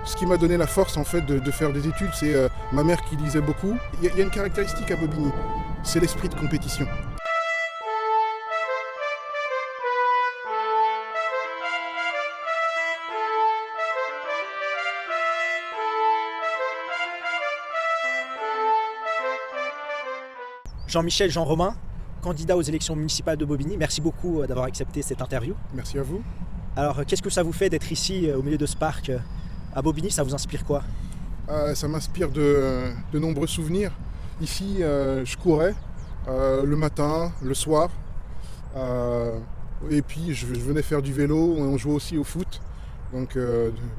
Ce qui m'a donné la force en fait de faire des études, c'est ma mère qui lisait beaucoup. Il y a une caractéristique à Bobigny, c'est l'esprit de compétition. Jean-Michel Jean Romain, candidat aux élections municipales de Bobigny, merci beaucoup d'avoir accepté cette interview. Merci à vous. Alors, qu'est-ce que ça vous fait d'être ici au milieu de ce parc à Bobigny? Ça vous inspire quoi? Ça m'inspire de nombreux souvenirs. Ici, je courais le matin, le soir, et puis je venais faire du vélo, on jouait aussi au foot, donc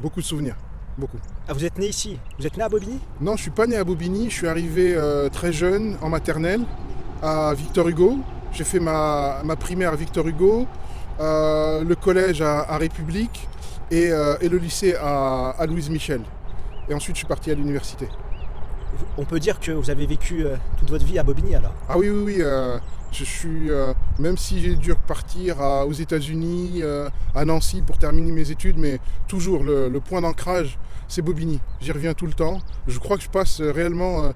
beaucoup de souvenirs, beaucoup. Ah, vous êtes né ici? Vous êtes né à Bobigny? Non, je ne suis pas né à Bobigny, je suis arrivé très jeune en maternelle à Victor Hugo. J'ai fait ma primaire à Victor Hugo, le collège à République et le lycée à Louise Michel. Et ensuite, je suis parti à l'université. On peut dire que vous avez vécu toute votre vie à Bobigny alors? Ah oui, je suis, même si j'ai dû repartir aux États-Unis, à Nancy pour terminer mes études, mais toujours le point d'ancrage, c'est Bobigny. J'y reviens tout le temps. Je crois que je passe réellement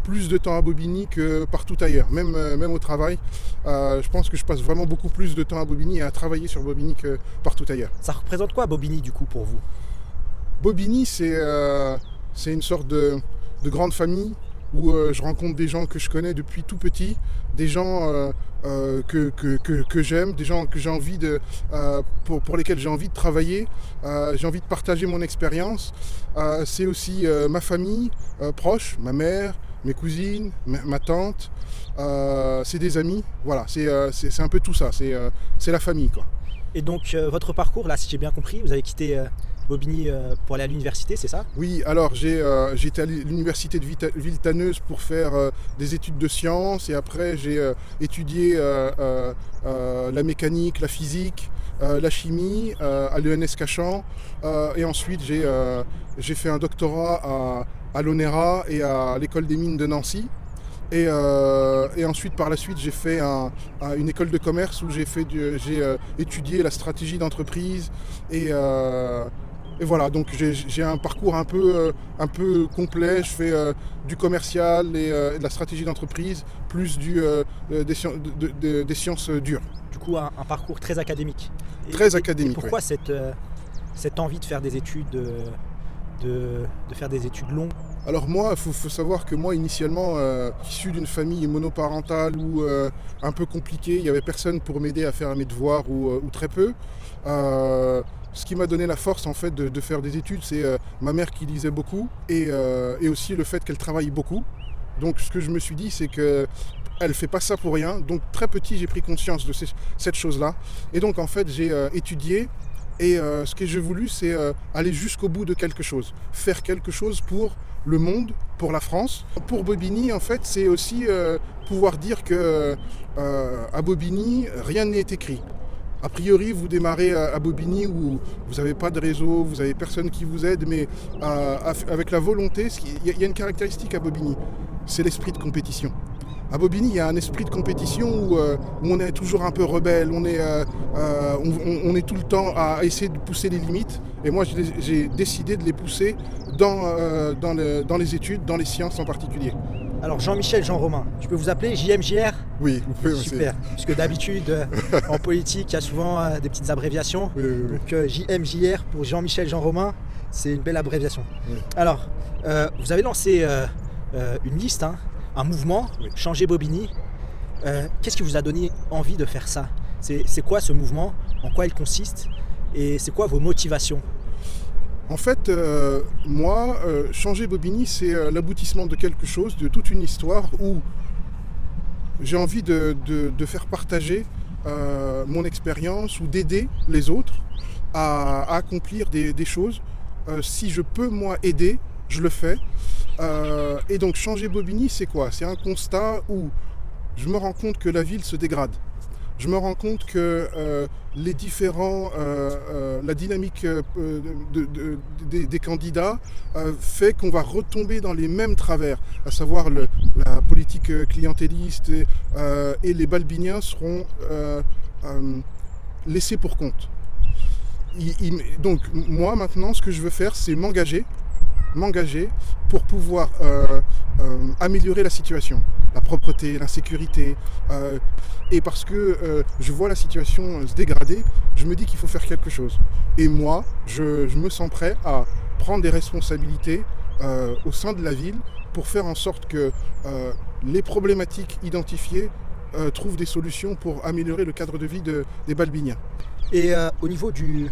plus de temps à Bobigny que partout ailleurs, même au travail. Je pense que je passe vraiment beaucoup plus de temps à Bobigny et à travailler sur Bobigny que partout ailleurs. Ça représente quoi Bobigny du coup pour vous? Bobigny, c'est une sorte de grande famille où je rencontre des gens que je connais depuis tout petit, des gens que j'aime, des gens que j'ai envie pour lesquels j'ai envie de travailler, j'ai envie de partager mon expérience. C'est aussi ma famille proche, ma mère, mes cousines, ma tante, c'est des amis, voilà, c'est un peu tout ça, c'est la famille quoi. Et donc votre parcours là, si j'ai bien compris, vous avez quitté Bobigny pour aller à l'université, c'est ça? Oui, alors j'ai été à l'université de Villetaneuse pour faire des études de sciences et après j'ai étudié la mécanique, la physique, la chimie à l'ENS Cachan et ensuite j'ai fait un doctorat à l'ONERA et à l'école des mines de Nancy. Et ensuite, par la suite, j'ai fait une école de commerce où j'ai étudié la stratégie d'entreprise et voilà, donc j'ai un parcours un peu complet. Je fais du commercial et de la stratégie d'entreprise, plus des sciences dures. Du coup, un parcours très académique. Très académique. Et pourquoi oui. cette envie de faire des études, de faire des études longues? Alors moi, il faut savoir que moi, initialement, issu d'une famille monoparentale ou un peu compliquée, il n'y avait personne pour m'aider à faire mes devoirs ou très peu. Ce qui m'a donné la force en fait de faire des études, c'est ma mère qui lisait beaucoup et aussi le fait qu'elle travaille beaucoup. Donc ce que je me suis dit, c'est que elle fait pas ça pour rien. Donc très petit, j'ai pris conscience de cette chose-là. Et donc en fait, j'ai étudié. Et ce que j'ai voulu, c'est aller jusqu'au bout de quelque chose, faire quelque chose pour le monde, pour la France. Pour Bobigny, en fait, c'est aussi pouvoir dire que à Bobigny, rien n'est écrit. A priori, vous démarrez à Bobigny où vous n'avez pas de réseau, vous n'avez personne qui vous aide, mais avec la volonté, il y a une caractéristique à Bobigny, c'est l'esprit de compétition. À Bobigny, il y a un esprit de compétition où on est toujours un peu rebelle, on est tout le temps à essayer de pousser les limites. Et moi, j'ai décidé de les pousser dans les études, dans les sciences en particulier. Alors Jean-Michel Jean Romain, je peux vous appeler JMJR? Oui, vous pouvez aussi. Super, puisque d'habitude, en politique, il y a souvent des petites abréviations. Oui. Donc JMJR pour Jean-Michel Jean Romain, c'est une belle abréviation. Oui. Alors, vous avez lancé une liste, un mouvement, Oui. Changer Bobigny. Qu'est-ce qui vous a donné envie de faire ça? C'est quoi ce mouvement? En quoi il consiste? Et c'est quoi vos motivations? En fait, moi, Changer Bobigny, c'est l'aboutissement de quelque chose, de toute une histoire où j'ai envie de faire partager mon expérience ou d'aider les autres à accomplir des choses. Si je peux, moi, aider, je le fais. Et donc, Changer Bobigny, c'est quoi? C'est un constat où je me rends compte que la ville se dégrade. Je me rends compte que la dynamique des candidats fait qu'on va retomber dans les mêmes travers, à savoir la politique clientéliste et les balbiniens seront laissés pour compte. Donc moi maintenant, ce que je veux faire, c'est m'engager pour pouvoir améliorer la situation, la propreté, l'insécurité. Et parce que je vois la situation se dégrader, je me dis qu'il faut faire quelque chose. Et moi, je me sens prêt à prendre des responsabilités au sein de la ville pour faire en sorte que les problématiques identifiées trouvent des solutions pour améliorer le cadre de vie des Balbiniens. Et au niveau de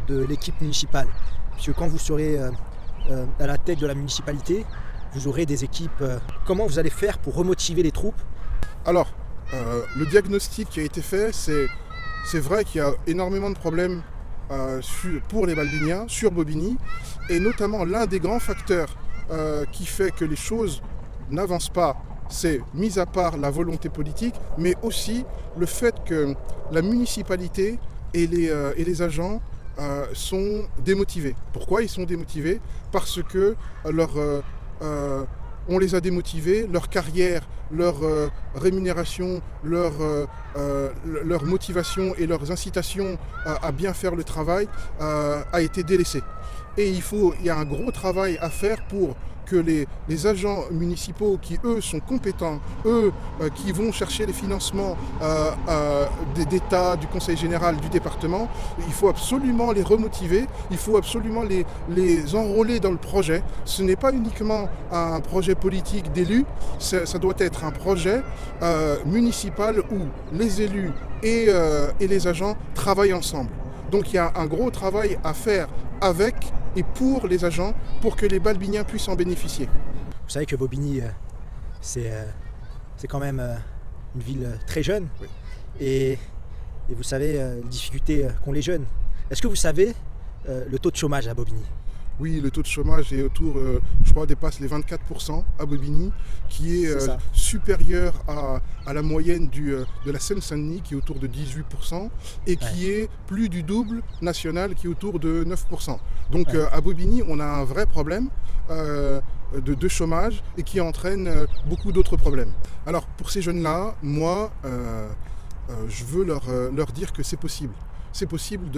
l'équipe municipale, puisque quand vous serez à la tête de la municipalité, vous aurez des équipes. Comment vous allez faire pour remotiver les troupes? Alors, le diagnostic qui a été fait, c'est vrai qu'il y a énormément de problèmes pour les Balbiniens, sur Bobigny, et notamment l'un des grands facteurs qui fait que les choses n'avancent pas, c'est, mis à part la volonté politique, mais aussi le fait que la municipalité et les agents sont démotivés. Pourquoi ils sont démotivés? Parce que on les a démotivés, leur carrière, leur rémunération, leur motivation et leurs incitations à bien faire le travail a été délaissée. Et il y a un gros travail à faire pour que les agents municipaux qui, eux, sont compétents, qui vont chercher les financements d'État, du Conseil général, du département, il faut absolument les remotiver, il faut absolument les enrôler dans le projet. Ce n'est pas uniquement un projet politique d'élus, ça doit être un projet municipal où les élus et les agents travaillent ensemble. Donc il y a un gros travail à faire avec et pour les agents, pour que les Balbiniens puissent en bénéficier. Vous savez que Bobigny, c'est quand même une ville très jeune. Oui. Et vous savez les difficultés qu'ont les jeunes. Est-ce que vous savez le taux de chômage à Bobigny? Oui, le taux de chômage est autour, je crois, dépasse les 24% à Bobigny, qui est supérieur à la moyenne de la Seine-Saint-Denis, qui est autour de 18%, et qui est plus du double national, qui est autour de 9%. Donc à Bobigny, on a un vrai problème de chômage et qui entraîne beaucoup d'autres problèmes. Alors pour ces jeunes-là, moi, je veux leur dire que c'est possible. C'est possible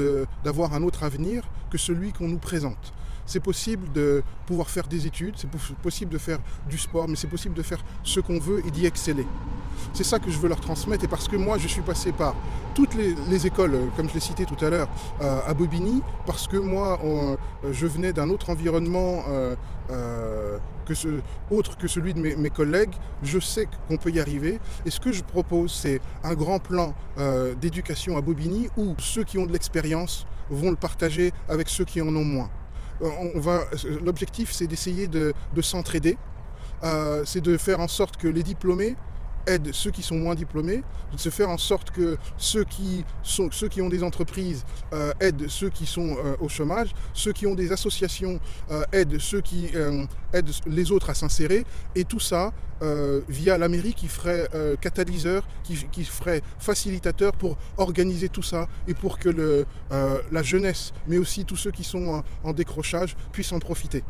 d'avoir un autre avenir que celui qu'on nous présente. C'est possible de pouvoir faire des études, c'est possible de faire du sport, mais c'est possible de faire ce qu'on veut et d'y exceller. C'est ça que je veux leur transmettre, et parce que moi je suis passé par toutes les écoles, comme je l'ai cité tout à l'heure, à Bobigny, parce que moi je venais d'un autre environnement autre que celui de mes collègues. Je sais qu'on peut y arriver, et ce que je propose, c'est un grand plan d'éducation à Bobigny où ceux qui ont de l'expérience vont le partager avec ceux qui en ont moins. L'objectif, c'est d'essayer de s'entraider, c'est de faire en sorte que les diplômés aident ceux qui sont moins diplômés, de se faire en sorte que ceux qui ont des entreprises aident ceux qui sont au chômage, ceux qui ont des associations aident ceux qui aident les autres à s'insérer, et tout ça via la mairie qui ferait catalyseur, qui ferait facilitateur pour organiser tout ça et pour que la jeunesse, mais aussi tous ceux qui sont en décrochage, puissent en profiter.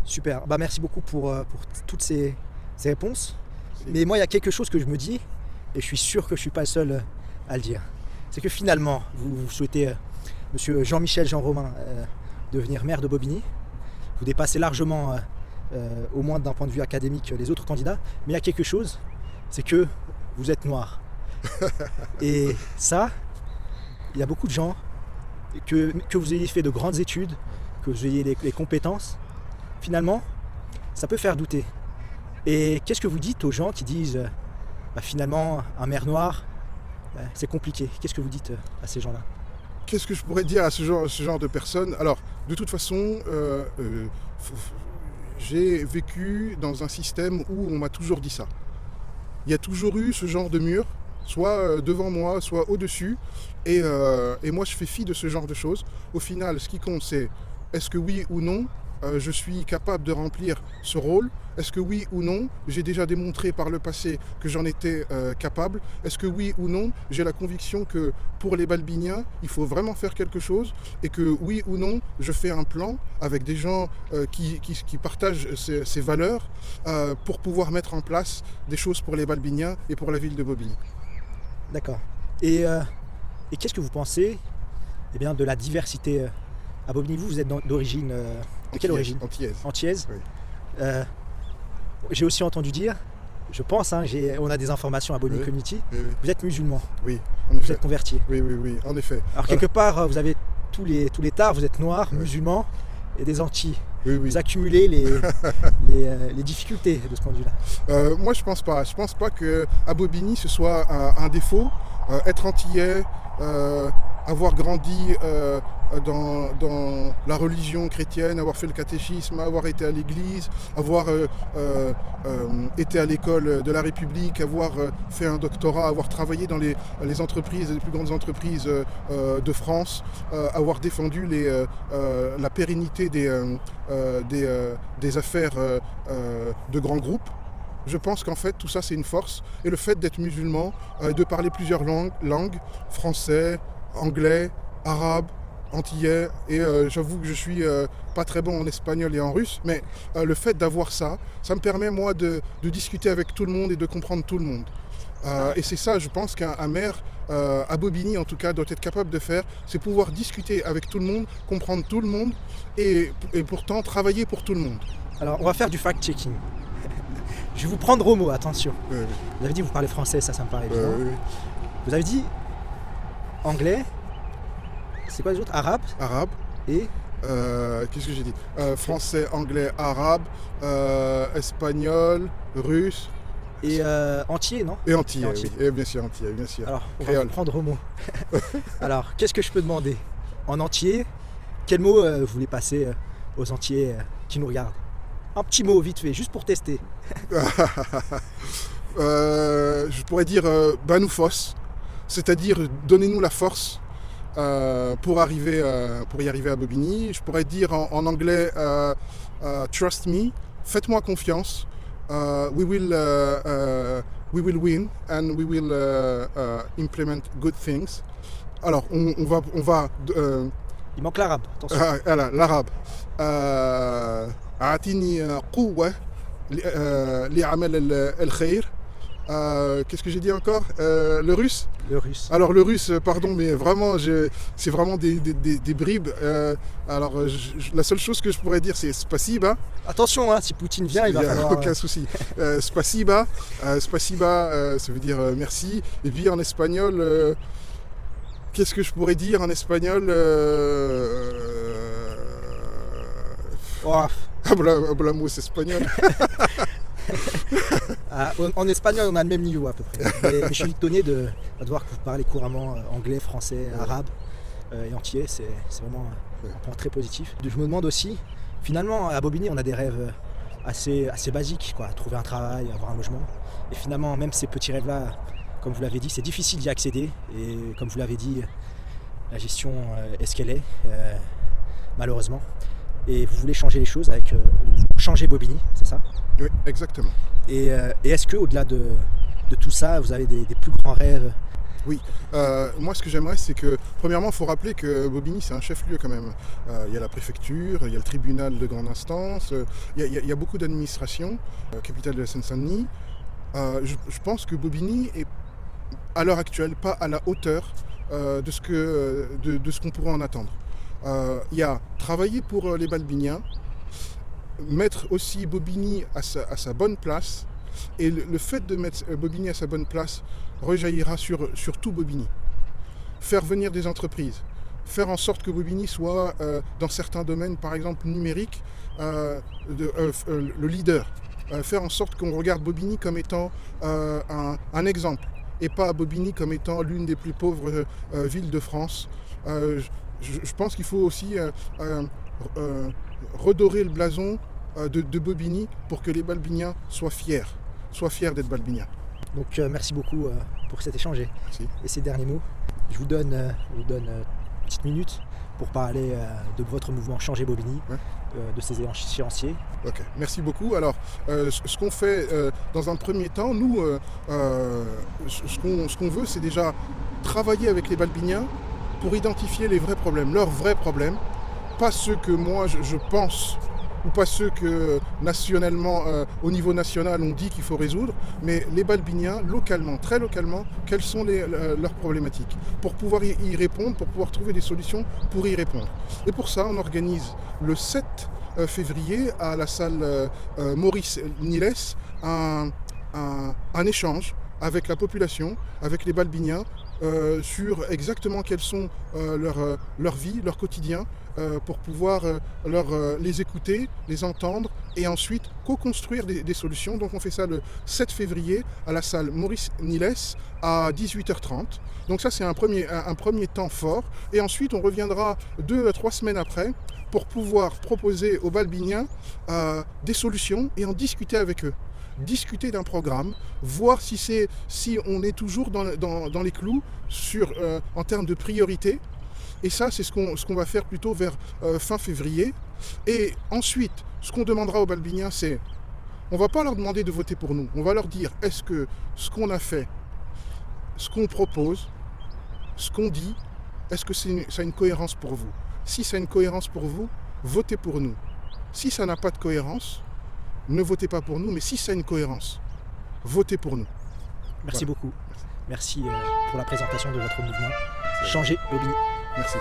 Super, merci beaucoup pour toutes ces réponses. Mais moi, il y a quelque chose que je me dis, et je suis sûr que je ne suis pas le seul à le dire. C'est que finalement, vous souhaitez, monsieur Jean-Michel Jean-Romain, devenir maire de Bobigny. Vous dépassez largement, au moins d'un point de vue académique, les autres candidats. Mais il y a quelque chose, c'est que vous êtes noir. Et ça, il y a beaucoup de gens, que vous ayez fait de grandes études, que vous ayez les compétences, finalement, ça peut faire douter. Et qu'est-ce que vous dites aux gens qui disent finalement un maire noir, c'est compliqué? Qu'est-ce que vous dites à ces gens-là? Qu'est-ce que je pourrais dire à ce genre de personnes? Alors, de toute façon, j'ai vécu dans un système où on m'a toujours dit ça. Il y a toujours eu ce genre de mur, soit devant moi, soit au-dessus. Et moi, je fais fi de ce genre de choses. Au final, ce qui compte, c'est est-ce que oui ou non, je suis capable de remplir ce rôle? Est-ce que oui ou non, j'ai déjà démontré par le passé que j'en étais capable? Est-ce que oui ou non, j'ai la conviction que pour les Balbiniens, il faut vraiment faire quelque chose, et que oui ou non, je fais un plan avec des gens qui partagent ces valeurs pour pouvoir mettre en place des choses pour les Balbiniens et pour la ville de Bobigny. D'accord. Et qu'est-ce que vous pensez de la diversité à Bobigny. Vous êtes d'origine... de quelle origine? Antillaise. Antillaise. Oui. J'ai aussi entendu dire, je pense, on a des informations à Bobigny Oui. Community, Oui, oui. vous êtes musulman, Oui, en vous effet. êtes converti. Oui, en effet. Alors quelque part, vous avez tous les tares, vous êtes noir, musulman et des Antilles. Oui. Vous accumulez les difficultés de ce point de vue-là. Moi, je pense pas. Je pense pas que à Bobigny ce soit un défaut. Être antillais, avoir grandi dans la religion chrétienne, avoir fait le catéchisme, avoir été à l'église, avoir été à l'école de la République, avoir fait un doctorat, avoir travaillé dans les entreprises, les plus grandes entreprises de France, avoir défendu la pérennité des affaires de grands groupes. Je pense qu'en fait tout ça c'est une force, et le fait d'être musulman, de parler plusieurs langues, français, anglais, arabe, antillais, et j'avoue que je suis pas très bon en espagnol et en russe, mais le fait d'avoir ça me permet moi de discuter avec tout le monde et de comprendre tout le monde. Et c'est ça, je pense qu'un maire, à Bobigny en tout cas, doit être capable de faire, c'est pouvoir discuter avec tout le monde, comprendre tout le monde, et pourtant travailler pour tout le monde. Alors on va faire du fact-checking. Je vais vous prendre au mot, attention. Oui. Vous avez dit que vous parlez français, ça me paraît évident. Oui. Vous avez dit anglais, c'est quoi les autres? Arabe Arabe. et Qu'est-ce que j'ai dit? Français, anglais, arabe, espagnol, russe. et entier, non? Et antillais, Et antillais. oui. Et bien sûr, antillais, bien sûr. Alors, on va Créole. vous prendre au mot. Alors, qu'est-ce que je peux demander? En entier, quel mot vous voulez passer aux entiers qui nous regardent? Un petit mot vite fait, juste pour tester. Je pourrais dire Banoufos, c'est-à-dire donnez-nous la force pour y arriver à Bobigny. Je pourrais dire en anglais trust me, faites-moi confiance. We will win and we will implement good things. Alors on va Il manque l'arabe, attention. voilà, l'arabe. أعطيني قوة لعمل الخير. Qu'est-ce que j'ai dit encore? Le russe? Le russe. Alors le russe, pardon, mais vraiment, c'est vraiment des bribes. La seule chose que je pourrais dire, c'est spasiba. Attention, si Poutine vient, il va n'y a falloir... aucun souci. Spasiba, ça veut dire merci. Et puis en espagnol, qu'est-ce que je pourrais dire en espagnol? Oh, Hablamos espagnol. en espagnol, on a le même niveau à peu près. Mais je suis étonné de voir que vous parlez couramment anglais, français, arabe et antillais. C'est vraiment un point très positif. Je me demande aussi, finalement, à Bobigny, on a des rêves assez basiques, quoi. Trouver un travail, avoir un logement. Et finalement, même ces petits rêves-là, comme vous l'avez dit, c'est difficile d'y accéder. Et comme vous l'avez dit, la gestion est ce qu'elle est, malheureusement. Et vous voulez changer les choses avec changer Bobigny, c'est ça? Oui, exactement. Et est-ce qu'au-delà de tout ça, vous avez des plus grands rêves? Oui, moi ce que j'aimerais c'est que, premièrement, il faut rappeler que Bobigny c'est un chef-lieu quand même. Il y a la préfecture, il y a le tribunal de grande instance, il y a beaucoup d'administrations, capitale de la Seine-Saint-Denis. Je pense que Bobigny est à l'heure actuelle pas à la hauteur de ce qu'on pourrait en attendre. Il y a travailler pour les Balbiniens, mettre aussi Bobigny à sa bonne place, et le fait de mettre Bobigny à sa bonne place rejaillira sur tout Bobigny. Faire venir des entreprises, faire en sorte que Bobigny soit dans certains domaines, par exemple numérique, le leader. Faire en sorte qu'on regarde Bobigny comme étant un exemple, et pas Bobigny comme étant l'une des plus pauvres villes de France. Je pense qu'il faut aussi redorer le blason de Bobigny pour que les Balbiniens soient fiers d'être Balbiniens. Donc merci beaucoup pour cet échange Merci. et ces derniers mots. Je vous donne une petite minute pour parler de votre mouvement Changer Bobigny, de ses échéanciers. Ok, merci beaucoup. Alors, ce qu'on fait dans un premier temps, nous, ce qu'on veut, c'est déjà travailler avec les Balbiniens pour identifier les vrais problèmes, leurs vrais problèmes, pas ceux que moi je pense ou pas ceux que nationalement, au niveau national, on dit qu'il faut résoudre, mais les Balbiniens, localement, très localement, quelles sont leurs problématiques, pour pouvoir y répondre, pour pouvoir trouver des solutions pour y répondre. Et pour ça, on organise le 7 février à la salle Maurice Niles un échange avec la population, avec les Balbiniens, sur exactement quelles sont leur vie, leur quotidien, pour pouvoir les écouter, les entendre et ensuite co-construire des solutions. Donc on fait ça le 7 février à la salle Maurice Niles à 18h30. Donc ça c'est un premier temps fort. Et ensuite on reviendra 2 à 3 semaines après pour pouvoir proposer aux Balbiniens des solutions et en discuter avec eux. Discuter d'un programme, voir si on est toujours dans les clous en termes de priorité. Et ça, c'est ce qu'on va faire plutôt vers fin février. Et ensuite, ce qu'on demandera aux Balbiniens, c'est, on ne va pas leur demander de voter pour nous. On va leur dire, est-ce que ce qu'on a fait, ce qu'on propose, ce qu'on dit, est-ce que ça a une cohérence pour vous? Si ça a une cohérence pour vous, votez pour nous. Si ça n'a pas de cohérence, ne votez pas pour nous, mais si ça a une cohérence, votez pour nous. Merci beaucoup. Merci pour la présentation de votre mouvement. Merci. Changer Bobigny. Merci.